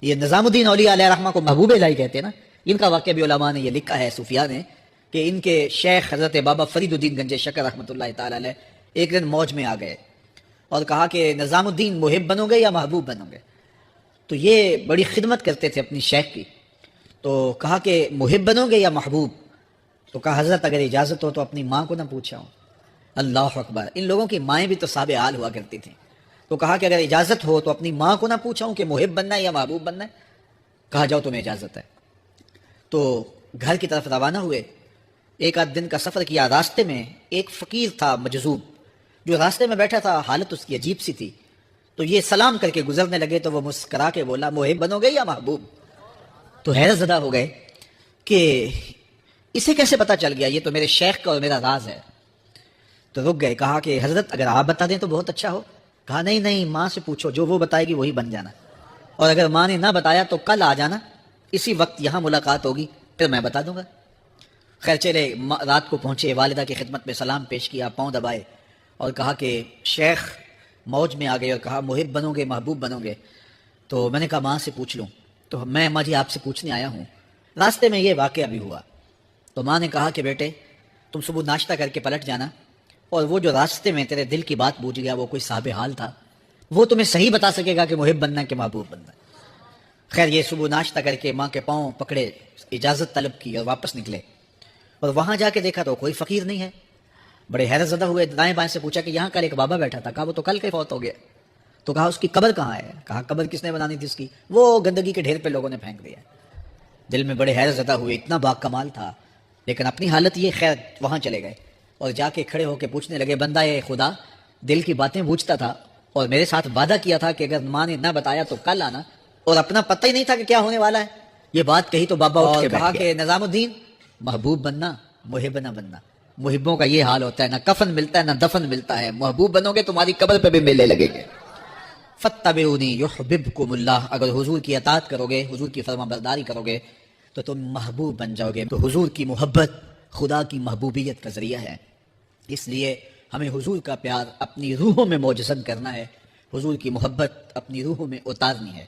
یہ نظام الدین اولیاء علیہ رحمہ کو محبوب الہی کہتے ہیں نا، ان کا واقعہ بھی علماء نے یہ لکھا ہے، صوفیاء نے، کہ ان کے شیخ حضرت بابا فرید الدین گنج شکر رحمۃ اللہ تعالی علیہ ایک دن موج میں آ گئے اور کہا کہ نظام الدین محب بنو گے یا محبوب بنو گے؟ تو یہ بڑی خدمت کرتے تھے اپنی شیخ کی، تو کہا کہ محب بنو گے یا محبوب؟ تو کہا حضرت اگر اجازت ہو تو اپنی ماں کو نہ پوچھا ہوں۔ اللہ اکبر، ان لوگوں کی مائیں بھی تو صاحب حال ہوا کرتی تھیں۔ تو کہا کہ اگر اجازت ہو تو اپنی ماں کو نہ پوچھا ہوں کہ محب بننا ہے یا محبوب بننا ہے؟ کہا جاؤ تمہیں اجازت ہے۔ تو گھر کی طرف روانہ ہوئے، ایک آدھ دن کا سفر کیا، راستے میں ایک فقیر تھا مجذوب جو راستے میں بیٹھا تھا، حالت اس کی عجیب سی تھی، تو یہ سلام کر کے گزرنے لگے تو وہ مسکرا کے بولا محب بنو گے یا محبوب؟ تو حیرت زدہ ہو گئے کہ اسے کیسے پتا چل گیا، یہ تو میرے شیخ کا اور میرا راز ہے۔ تو رک گئے، کہا کہ حضرت اگر آپ بتا دیں تو بہت اچھا ہو۔ کہا نہیں نہیں، ماں سے پوچھو، جو وہ بتائے گی وہی بن جانا، اور اگر ماں نے نہ بتایا تو کل آ جانا، اسی وقت یہاں ملاقات ہوگی، پھر میں بتا دوں گا۔ خیر چلے، رات کو پہنچے، والدہ کی خدمت میں سلام پیش کیا، پاؤں دبائے اور کہا کہ شیخ موج میں آ گئے اور کہا محب بنو گے محبوب بنو گے؟ تو میں نے کہا ماں سے پوچھ لوں، تو میں ماں جی آپ سے پوچھنے آیا ہوں، راستے میں یہ واقعہ بھی ہوا۔ تو ماں نے کہا کہ بیٹے تم صبح ناشتہ کر کے پلٹ جانا، اور وہ جو راستے میں تیرے دل کی بات بوجھ گیا، وہ کوئی صاحب حال تھا، وہ تمہیں صحیح بتا سکے گا کہ محب بننا ہے کہ محبوب بننا ہے۔ خیر یہ صبح ناشتہ کر کے ماں کے پاؤں پکڑے، اجازت طلب کی اور واپس نکلے، اور وہاں جا کے دیکھا تو کوئی فقیر نہیں ہے۔ بڑے حیرت زدہ ہوئے، دائیں بائیں سے پوچھا کہ یہاں کل ایک بابا بیٹھا تھا، کہا وہ تو کل کے فوت ہو گیا۔ تو کہا اس کی قبر کہاں ہے؟ کہا قبر کس نے بنانی تھی اس کی؟ وہ گندگی کے ڈھیر پہ لوگوں نے پھینک دیا۔ دل میں بڑے حیرت زدہ ہوئے، اتنا با کمال تھا، لیکن اپنی حالت یہ، خیر وہاں چلے گئے اور جا کے کھڑے ہو کے پوچھنے لگے، بندہ یہ خدا دل کی باتیں بوجھتا تھا اور میرے ساتھ وعدہ کیا تھا کہ اگر ماں نے نہ بتایا تو کل آنا، اور اپنا پتہ ہی نہیں تھا کہ کیا ہونے والا ہے۔ یہ بات کہی تو بابا اٹھ کے کہا کہ نظام الدین محبوب بننا محب نہ بننا، محبوں کا یہ حال ہوتا ہے، نہ کفن ملتا ہے نہ دفن ملتا ہے، محبوب بنو گے تمہاری قبر پہ بھی میلے لگیں گے۔ فاتبعونی یحببکم اللہ، اگر حضور کی اطاعت کرو گے، حضور کی فرما برداری کرو گے تو تم محبوب بن جاؤ گے۔ تو حضور کی محبت خدا کی محبوبیت کا ذریعہ ہے، اس لیے ہمیں حضور کا پیار اپنی روحوں میں موجزن کرنا ہے، حضور کی محبت اپنی روحوں میں اتارنی ہے۔